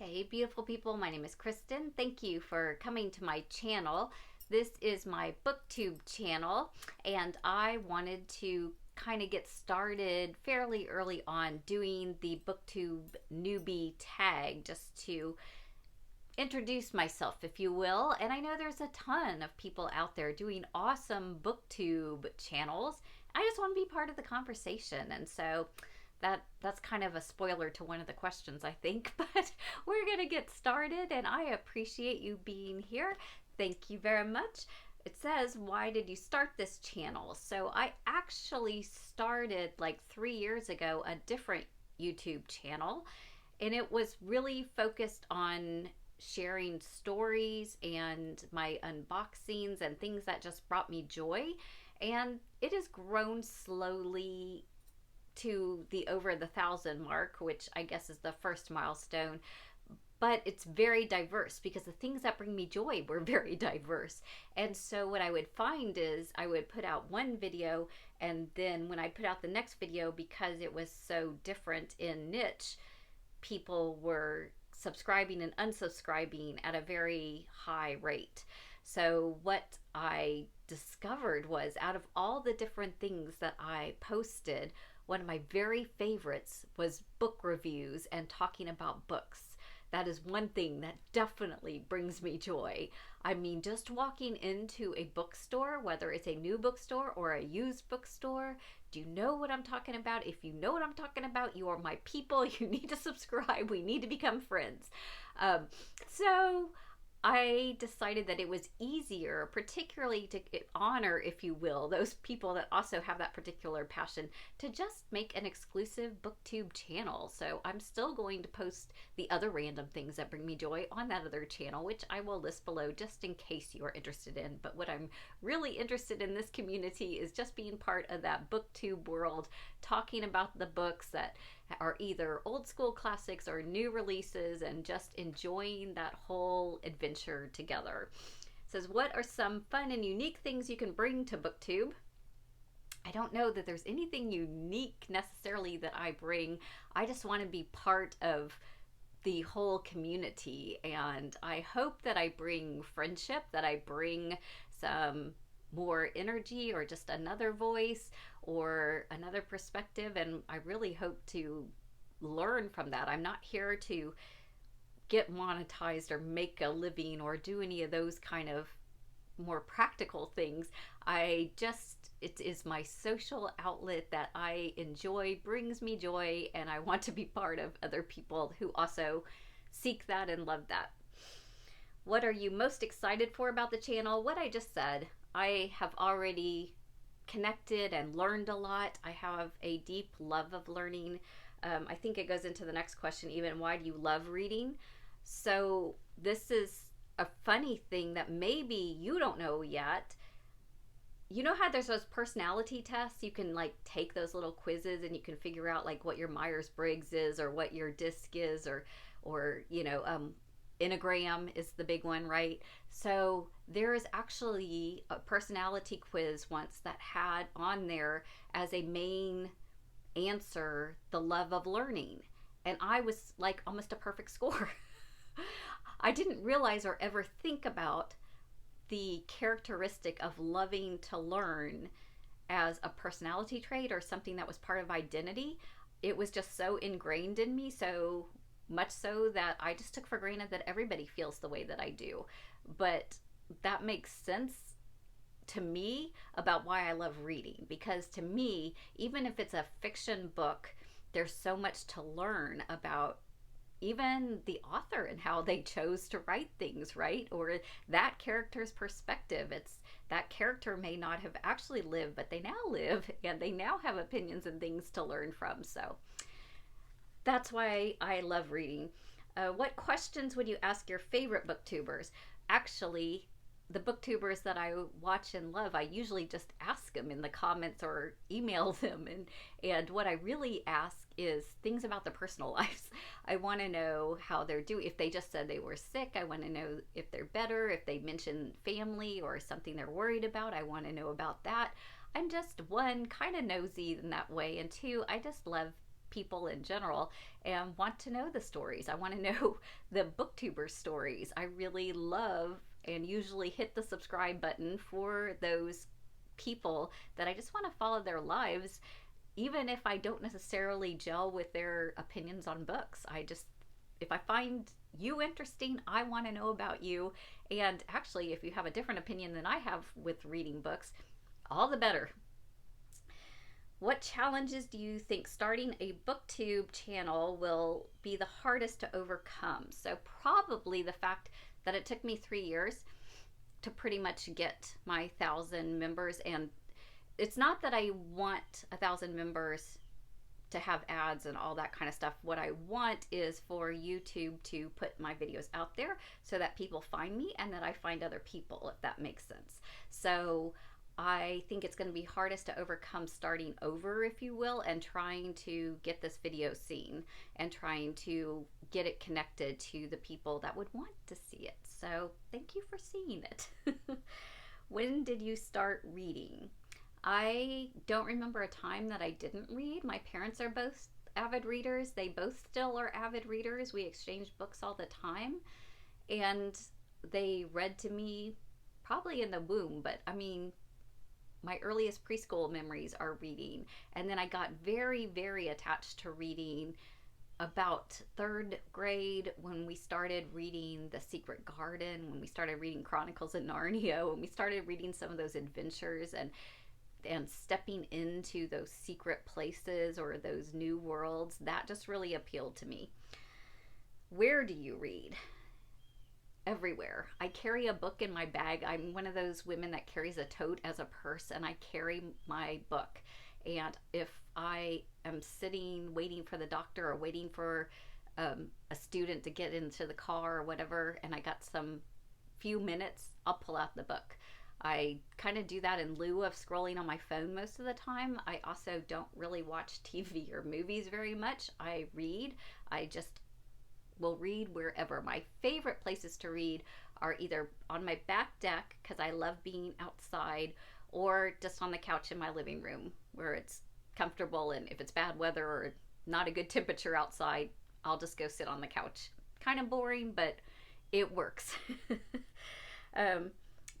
Hey, beautiful people. My name is Kristen. Thank you for coming to my channel. This is my BookTube channel, and I wanted to kind of get started fairly early on doing the BookTube Newbie Tag just to introduce myself, if you will. And I know there's a ton of people out there doing awesome BookTube channels. I just want to be part of the conversation, and so that's kind of a spoiler to one of the questions, I think. But we're gonna get started, and I appreciate you being here. Thank you very much. It says, why did you start this channel? So I actually started like 3 years ago a different YouTube channel, and it was really focused on sharing stories and my unboxings and things that just brought me joy. And it has grown slowly to the over the 1,000 mark, which I guess is the first milestone. But it's very diverse because the things that bring me joy were very diverse. And so what I would find is I would put out one video, and then when I put out the next video, because it was so different in niche, people were subscribing and unsubscribing at a very high rate. So what I discovered was, out of all the different things that I posted, one of my very favorites was book reviews and talking about books. That is one thing that definitely brings me joy. I mean, just walking into a bookstore, whether it's a new bookstore or a used bookstore, do you know what I'm talking about? If you know what I'm talking about, you are my people. You need to subscribe. We need to become friends. So I decided that it was easier, particularly to honor, if you will, those people that also have that particular passion, to just make an exclusive BookTube channel. So I'm still going to post the other random things that bring me joy on that other channel, which I will list below just in case you are interested in. But what I'm really interested in this community is just being part of that BookTube world, talking about the books that are either old school classics or new releases, and just enjoying that whole adventure together. It says, what are some fun and unique things you can bring to BookTube? I don't know that there's anything unique necessarily that I bring. I just want to be part of the whole community, and I hope that I bring friendship, that I bring some more energy or just another voice or another perspective, and I really hope to learn from that. I'm not here to get monetized or make a living or do any of those kind of more practical things. It is my social outlet that I enjoy, brings me joy, and I want to be part of other people who also seek that and love that. What are you most excited for about the channel? What I just said. I have already connected and learned a lot. I have a deep love of learning. I think it goes into the next question even, why do you love reading? So this is a funny thing that maybe you don't know yet. You know how there's those personality tests? You can like take those little quizzes and you can figure out like what your Myers-Briggs is, or what your DISC is, or Enneagram is the big one, right? So there is actually a personality quiz once that had on there as a main answer the love of learning, and I was like almost a perfect score. I didn't realize or ever think about the characteristic of loving to learn as a personality trait or something that was part of identity. It was just so ingrained in me, so much so that I just took for granted that everybody feels the way that I do. But that makes sense to me about why I love reading, because to me, even if it's a fiction book, there's so much to learn about even the author and how they chose to write things, right? Or that character's perspective. It's that character may not have actually lived, but they now live, and they now have opinions and things to learn from. So that's why I love reading. What questions would you ask your favorite booktubers? Actually, the booktubers that I watch and love, I usually just ask them in the comments or email them. And what I really ask is things about their personal lives. I want to know how they're doing. If they just said they were sick, I want to know if they're better. If they mention family or something they're worried about, I want to know about that. I'm just, one, kind of nosy in that way, and two, I just love people in general and want to know the stories. I want to know the booktubers stories. I really love and usually hit the subscribe button for those people that I just want to follow their lives, even if I don't necessarily gel with their opinions on books. If I find you interesting, I want to know about you. And actually, if you have a different opinion than I have with reading books, all the better. What challenges do you think starting a BookTube channel will be the hardest to overcome? So probably the fact that it took me 3 years to pretty much get my 1,000 members. And it's not that I want 1,000 members to have ads and all that kind of stuff. What I want is for YouTube to put my videos out there so that people find me and that I find other people, if that makes sense. So I think it's going to be hardest to overcome starting over, if you will, and trying to get this video seen and trying to get it connected to the people that would want to see it. So thank you for seeing it. When did you start reading? I don't remember a time that I didn't read. My parents are both avid readers. They both still are avid readers. We exchange books all the time. And they read to me probably in the womb, but I mean, my earliest preschool memories are reading. And then I got very, very attached to reading about 3rd grade when we started reading The Secret Garden, when we started reading Chronicles of Narnia, when we started reading some of those adventures and stepping into those secret places or those new worlds. That just really appealed to me. Where do you read? Everywhere. I carry a book in my bag. I'm one of those women that carries a tote as a purse, and I carry my book. And if I am sitting waiting for the doctor or waiting for a student to get into the car or whatever, and I got some few minutes, I'll pull out the book. I kind of do that in lieu of scrolling on my phone most of the time. I also don't really watch TV or movies very much. I read. I just will read wherever. My favorite places to read are either on my back deck, because I love being outside, or just on the couch in my living room where it's comfortable, and if it's bad weather or not a good temperature outside, I'll just go sit on the couch. Kind of boring, but it works.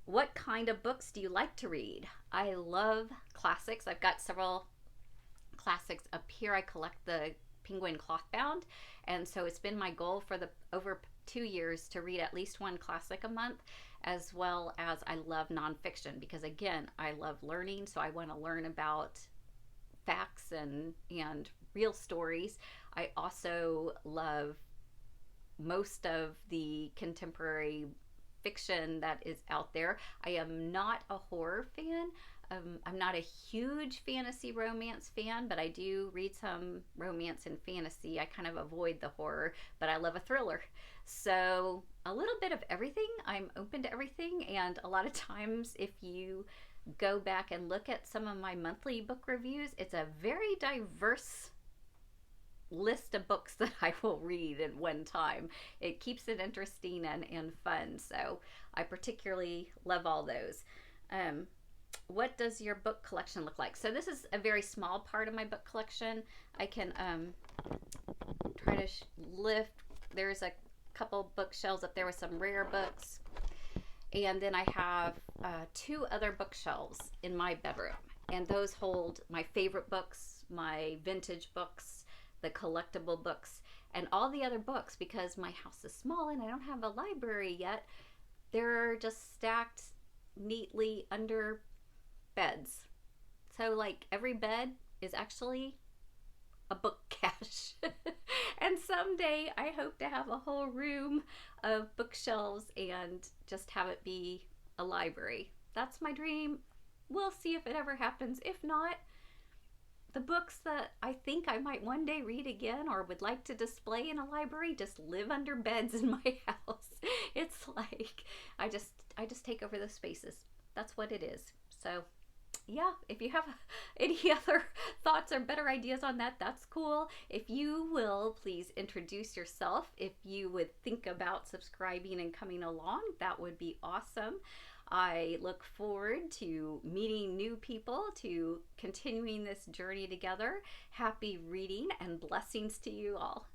What kind of books do you like to read? I love classics. I've got several classics up here. I collect the Penguin cloth-bound, and so it's been my goal for the over 2 years to read at least one classic a month, as well as I love nonfiction, because again, I love learning, so I want to learn about facts and real stories. I also love most of the contemporary fiction that is out there. I am not a horror fan. I'm not a huge fantasy romance fan, but I do read some romance and fantasy. I kind of avoid the horror, but I love a thriller. So a little bit of everything. I'm open to everything, and a lot of times if you go back and look at some of my monthly book reviews, it's a very diverse list of books that I will read at one time. It keeps it interesting and fun, so I particularly love all those. What does your book collection look like? So this is a very small part of my book collection. I can try to lift. There's a couple bookshelves up there with some rare books, and then I have 2 other bookshelves in my bedroom, and those hold my favorite books, my vintage books, the collectible books, and all the other books. Because my house is small and I don't have a library yet, they're just stacked neatly under beds. So like every bed is actually a book cache. And someday I hope to have a whole room of bookshelves and just have it be a library. That's my dream. We'll see if it ever happens. If not, the books that I think I might one day read again or would like to display in a library just live under beds in my house. It's like I just take over the spaces. That's what it is. So yeah, if you have any other thoughts or better ideas on that, that's cool. If you will, please introduce yourself. If you would think about subscribing and coming along, that would be awesome. I look forward to meeting new people, to continuing this journey together. Happy reading and blessings to you all.